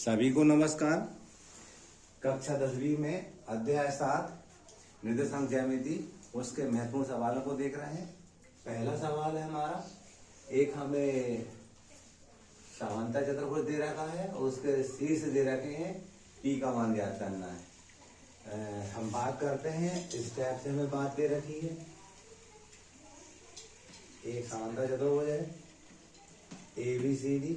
सभी को नमस्कार। कक्षा 10वीं में अध्याय 7 निर्देशांक ज्यामिति उसके महत्वपूर्ण सवालों को देख रहे हैं। पहला सवाल है हमारा, एक हमें समांतर चतुर्भुज दे रखा है और उसके शीर्ष दे रखे हैं, पी का मान ज्ञात करना है। हम बात करते हैं, इस टाइप से हमें बात दे रखी है। एक समांतर चतुर्भुज है ABCD,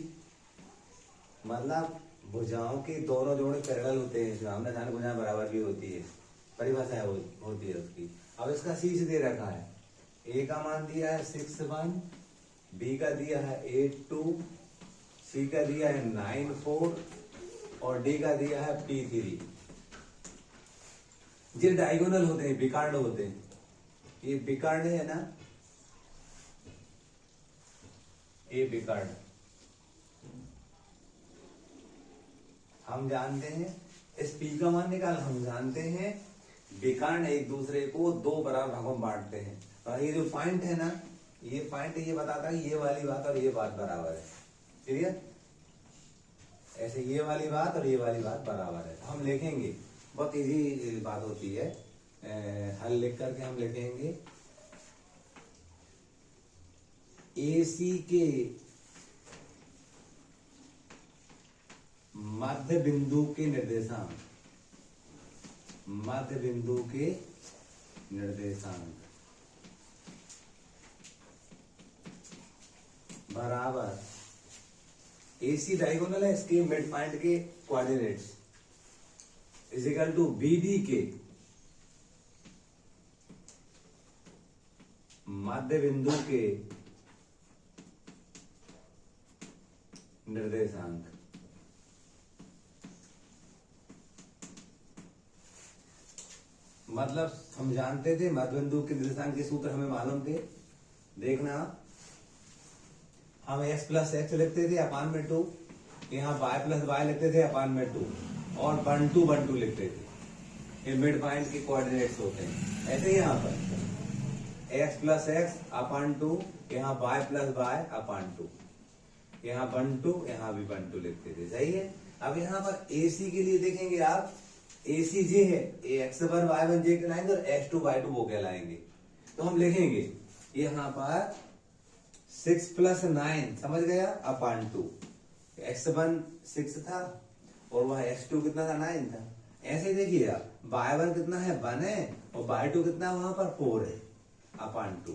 मतलब भुजाओं की दोनों जोड़े पैरेलल होते हैं, सामने सामने भुजाएं बराबर भी होती है, परिभाषा होती है उसकी। अब इसका शीर्ष दे रखा है, A का मान दिया है 6,1, B का दिया है 8,2, C का दिया है 9,4 और D का दिया है P3। ये डायगोनल होते हैं, विकर्ण होते हैं। ये विकर्ण है ना, ये विकर्ण हम जानते हैं। इस P का मान निकाल, हम जानते हैं विकर्ण एक दूसरे को दो बराबर भागों में बांटते हैं। और ये जो पॉइंट है ना, ये पॉइंट ये बताता है ये वाली बात और ये बात बराबर है। क्लियर? ऐसे ये वाली बात और ये वाली बात बराबर है। तो हम लिखेंगे, बहुत इजी बात होती है, हल लिख करके हम लिखेंगे AC के मध्य बिंदु के निर्देशांक, मध्य बिंदु के निर्देशांक बराबर AC डायगोनल है, इसके मिड पॉइंट के coordinates is equal to BD के मध्य बिंदु के निर्देशांक। मतलब हम जानते थे मध्य बिंदु के निर्देशांक के सूत्र हमें मालूम थे। देखना, हम x प्लस एक्स लिखते थे अपान में 2, यहाँ y प्लस वाई लिखते थे अपान में 2 और 1 2 1 2 लिखते थे। ये मिड पॉइंट के कोऑर्डिनेट्स होते हैं। ऐसे यहाँ पर x प्लस एक्स अपान 2, यहाँ y प्लस वाई अपान 2, यहाँ 1 2, यहाँ भी 1 2 लिखते थे। सही है। अब यहाँ पर AC के लिए देखेंगे आप, AC जे है, x1 y1 जे कहलाएंगे और x2 y2 वो कहलाएंगे। तो हम लिखेंगे यहाँ पर 6 प्लस 9, समझ गया, अपान 2। x1 6 था और वह x2 कितना था, 9 था। ऐसे देखिए आप, y1 कितना है, 1 है और y2 कितना है, वहां पर 4 है, अपान 2।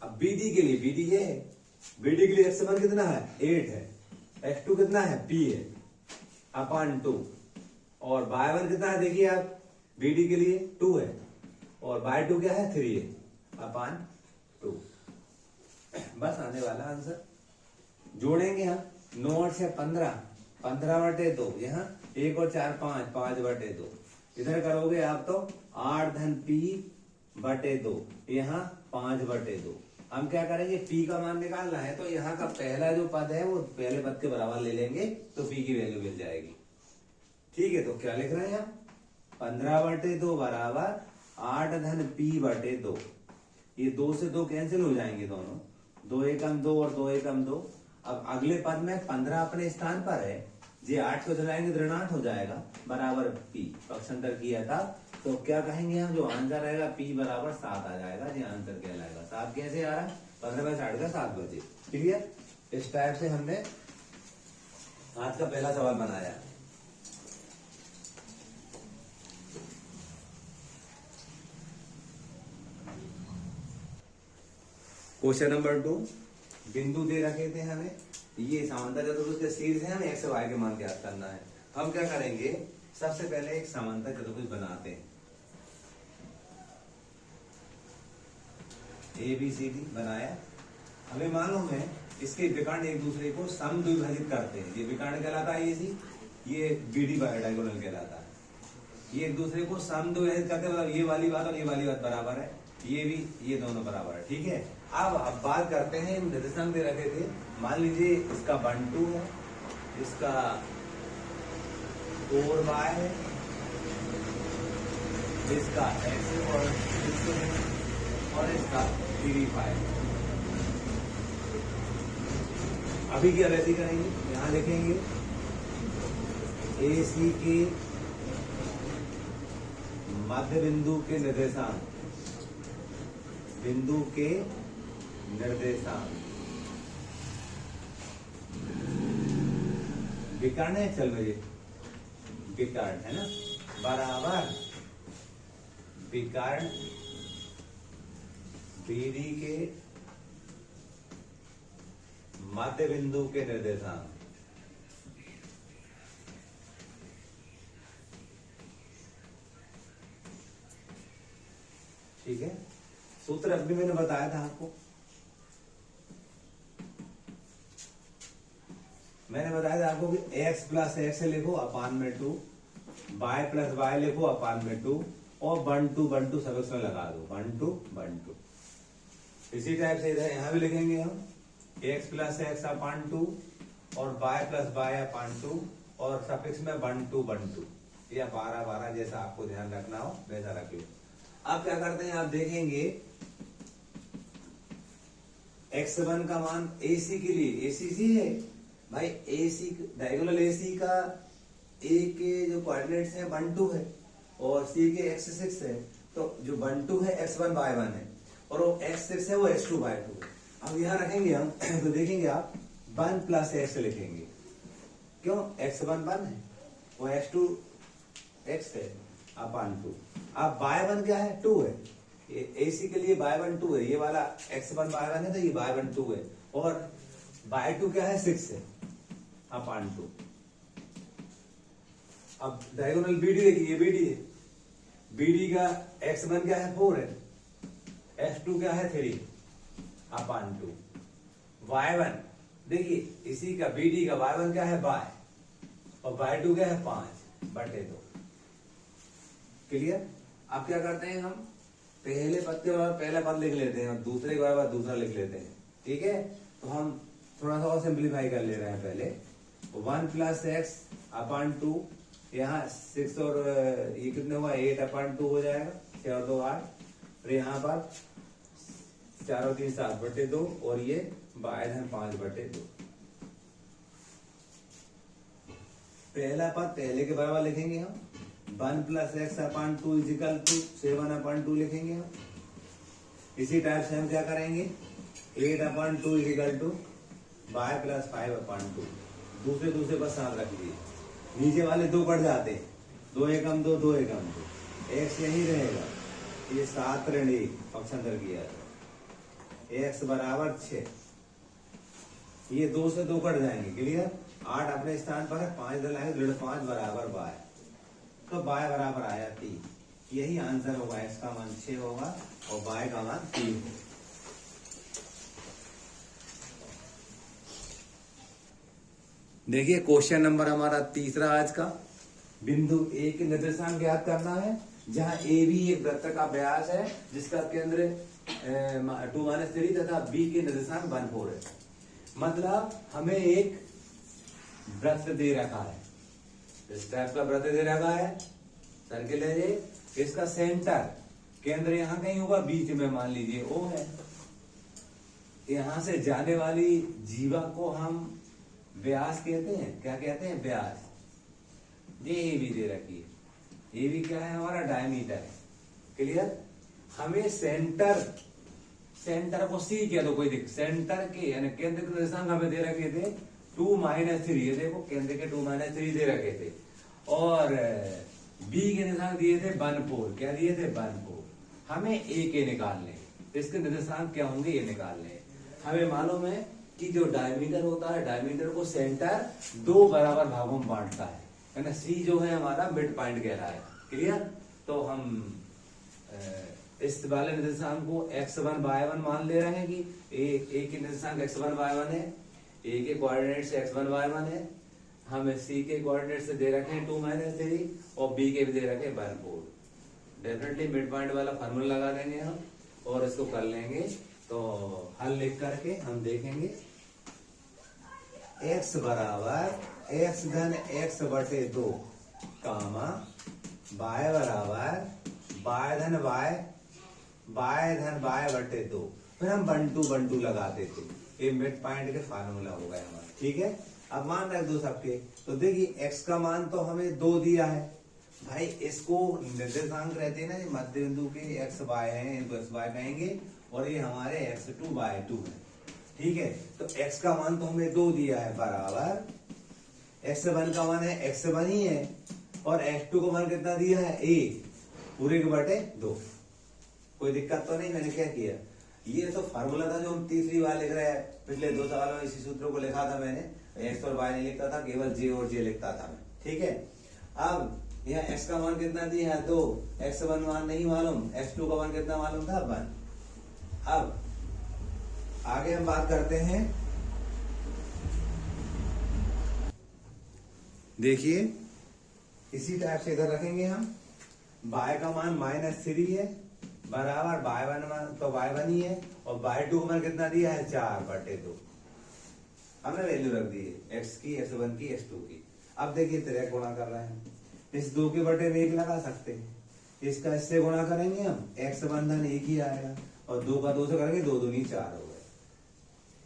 अब BD के लिए, BD ये है, BD के लिए x1 कितना है, 8 है, x2 कितना है, p है, अपान 2 और y1 कितना है, देखिए आप, BD के लिए 2 है और y2 क्या है, 3 है, अपान 2। बस आने वाला आंसर। जोड़ेंगे हम 9 और 6 15, 15/2, यहाँ 1 और 4 5, 5/2। इधर करोगे आप तो 8 धन P/2, यहाँ 5/2। हम क्या करेंगे, P का मान निकालना है तो यहाँ का पहला जो पद है वो पहले पद के बराबर ले लेंगे तो P की वैल्यू मिल जाएगी। ठीक है, तो क्या लिख रहे हैं हम, 15/2 बराबर 8 धन P/2। ये 2 से 2 कैंसिल हो जाएंगे दोनों, 2 एकम 2 और 2 एकम 2। अब अगले पद में 15 अपने स्थान पर है, ये 8 को चलाएंगे तो ऋणांक हो जाएगा, बराबर P पक्षांतर किया था। तो क्या कहेंगे हम, जो आंसर आएगा P बराबर 7 आ जाएगा, ये आंसर कहलाएगा। 7 कैसे आ रहा है, 15/60 का 7 बजे। क्लियर? इस टाइप से हमने आज का पहला सवाल बनाया। क्वेश्चन नंबर 2, बिंदु दे रखे थे हमें, ये समांतर चतुर्भुज के शीर्ष है, हमें x और y के मान ज्ञात करना है। हम क्या करेंगे, सबसे पहले एक समांतर चतुर्भुज बनाते हैं। ABCD बनाया, हमें मालूम है इसके विकर्ण एक दूसरे को समद्विभाजित करते हैं। ये विकर्ण कहलाता है AC, ये BD डायगोनल कहलाता है। ये एक दूसरे को समद्विभाजित करते हैं, मतलब ये वाली बात और ये वाली बात बराबर है, ये भी, ये दोनों बराबर है। ठीक है। अब बात करते हैं, निर्देशांक दे रखे थे। मान लीजिए इसका 1 2 है, इसका 4y है, इसका x और इसका 3y। अभी क्या वैसी करेंगे, यहाँ लिखेंगे AC के मध्य बिंदु के निर्देशांक, बिंदु के निर्देशांक विकर्ण है, चल भाई विकर्ण है ना, बराबर विकर्ण BD के मध्य बिंदु के निर्देशांक। ठीक है, सूत्र अभी मैंने बताया था आपको, मैंने बताया था आपको कि x प्लस एक्स लिखो अपान में 2, y प्लस वाई लिखो अपान में 2, और 1 2 सब इसमें लगा दो 1 2। इसी टाइप से इधर यहां भी लिखेंगे हम x प्लस एक्स अपान 2 और y प्लस वाई अपान 2 और सफिक्स में 1 2। या 12 जैसा आपको ध्यान रखना हो वैसा रखिए। अब क्या करते हैं, आप देखेंगे x1 का मान AC के लिए, AC है भाई, AC डायगोनल AC का A के जो कोऑर्डिनेट्स हैं 1 2 है और C के x6 है, तो जो 1 2 है x1 y1 है और वो x6 है वो x2 y2 है। अब यहां रखेंगे हम तो देखेंगे आप 1 प्लस x लिखेंगे, क्यों, x1 1 है वो x2 x है अपान 2। अब y1 क्या है, 2 है, AC के लिए y1 2 है, ये वाला x1 y1 है तो ये y1 2 है, और y2 क्या है 6 है अपान 2। अब डायगोनल BD देखिए, BD है, BD का x1 क्या है 4 है, x2 क्या है 3 अपान 2। y1 देखिए इसी का BD का y1 क्या है y और y2 क्या है 5/2। क्लियर। अब क्या करते हैं, हम पहले पत्ते और पहला पद लिख लेते हैं और दूसरे के बाद दूसरा लिख लेते हैं। ठीक है, तो हम थोड़ा सा और सिंप्लीफाई कर ले रहे हैं। पहले 1 प्लस एक्स अपान 2, यहाँ 6 और ये कितने हुआ 8 अपान 2 हो जाएगा, 6 और 2 8, और यहाँ पर 4 और 3 7/2 और ये y 5/2। पहला पद पहले के बराबर लिखेंगे हम, 1 plus x upon 2 is equal to 7 upon 2 लिखेंगे हम। इसी टाइप से हम क्या करेंगे, 8 अपान 2 इजिकल टू y प्लस 5 अपान 2। दूसरे पर साथ रख लीजिए, नीचे वाले 2 कट जाते हैं, 2 एकम 2 2 एकम 2, x यही रहेगा, ये 7 ऋण 1 पक्षांतर किया था, x बराबर 6, ये 2 से 2 कट जाएंगे। क्लियर, 8 अपने स्थान पर है, 5 डलाएंगे, ऋण 5 बराबर y, तो y बराबर आया 3। यही आंसर होगा, x का मान 6 होगा और y का मान 3 होगा। देखिए क्वेश्चन नंबर हमारा तीसरा आज का, बिंदु A के निर्देशांक ज्ञात करना है, जहां A भी एक वृत्त का व्यास है जिसका केंद्र 2-3 तथा B के निर्देशांक 1 4 है। मतलब हमें एक वृत्त दे रखा है, इस टाइप का वृत्त दे रखा है, सर्किल है ये, इसका सेंटर केंद्र यहाँ कहीं होगा, बीच में मान लीजिए O है, यहां से जाने वाली जीवा को हम व्यास कहते हैं। क्या कहते हैं, व्यास। ये ए भी दे रखी है, ये भी क्या है हमारा डायमीटर है। क्लियर, हमें सेंटर को सी कह दो, कोई दिक्कत, सेंटर के यानी केंद्र के निर्देशांक हमें दे रखे थे 2-3, ये देखो केंद्र के 2-3 दे रखे थे, और बी के निर्देशांक दिए थे 1 4। क्या दिए थे, 1 4। हमें ए के निकालने, इसके निर्देशांक क्या होंगे ये निकालने। हमें मालूम है कि जो डायमीटर होता है, डायमीटर को सेंटर 2 बराबर भागों में बांटता है ना, सी जो है हमारा मिड पॉइंट कह रहा है। क्लियर, तो हम इस वाले निर्देशांक को x1 y1 मान ले रहे हैं कि ए के निर्देशांक x1 y1 है, ए के कोऑर्डिनेट से x1 y1 है, हमें सी के कोऑर्डिनेट से दे रखे हैं 2-3 और बी के भी दे रखे हैं 1 4। डेफिनेटली मिड पॉइंट वाला फार्मूला लगा देंगे हम और इसको कर लेंगे। तो हल लिख करके हम देखेंगे, x बराबर x धन x/2 कामा y बराबर y धन y/2। फिर हम 1 2 लगा देते, ये मिड पॉइंट के फार्मूला हो गया हमारा। ठीक है, अब मान रख दो सबके, तो देखिए x का मान तो हमें 2 दिया है भाई। इसको निर्देशांक रहते हैं ना, ये मध्य बिंदु के x y है, इनको x y कहेंगे, और ये हमारे x2 y2 है। ठीक है, तो x का मान तो हमें 2 दिया है, बराबर x1 का मान है x1 ही है, और x2 का मान कितना दिया है 1 पूरे के बटे 2। कोई दिक्कत तो नहीं। मैंने क्या किया, ये तो फार्मूला था जो हम तीसरी बार लिख रहे हैं, पिछले 2 सवालों में इसी सूत्रों को लिखा था मैंने। x और y नहीं लिखता था, केवल j और j लिखता था मैं। ठीक है, अब यहाँ x का मान कितना दिया है 2, x1 मान नहीं मालूम, x2 का मान कितना मालूम था 1। अब आगे हम बात करते हैं, देखिए इसी टाइप से इधर रखेंगे हम। y का मान -3 है, बराबर y1 मान तो y1 ही है, और y2 का मान कितना दिया है 4/2। हमने वैल्यू रख दी है x की, x1 की, x2 की। अब देखिए त्रिक गुणा कर रहे हैं, इस 2 के बटे में 1 लगा सकते हैं, इसका इससे गुणा करेंगे हम, x बंधन 1 ही आएगा, और 2 का 2 से करेंगे 2 दूनी 4 हो गए।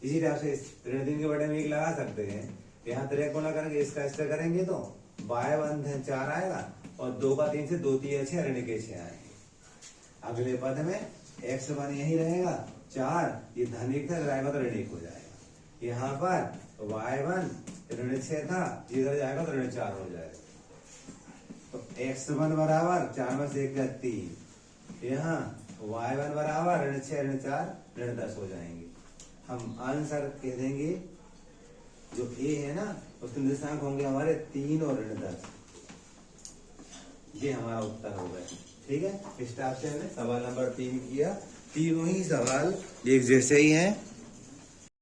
इसी तरह से ऋण 3 के बटे में 1 लगा सकते हैं, यहाँ त्रिक गुणा करेंगे, इसका इससे करेंगे तो y बंधन 4 आएगा, और 2 का 3 से 2 3 6 ऋण के 6 आएंगे। अगले पद में x1 यही रहेगा 4, ये धन 1 था, रहेगा तो ऋण 1 हो जाएगा। यहाँ पर y1 ऋण 6 था, इधर जाएगा तो ऋण 4 हो जाएगा। तो x1 बराबर 4 में से 1 3, यहाँ y1 बराबर ऋण 6 ऋण 4 ऋण 10 हो जाएंगे। हम आंसर कह देंगे जो a है ना, उसके निर्देशांक होंगे हमारे 3 और ऋण 10। ये हमारा उत्तर हो गया। ठीक है, इस टाइप से हमने सवाल नंबर 3 किया। तीनों ही सवाल एक जैसे ही हैं।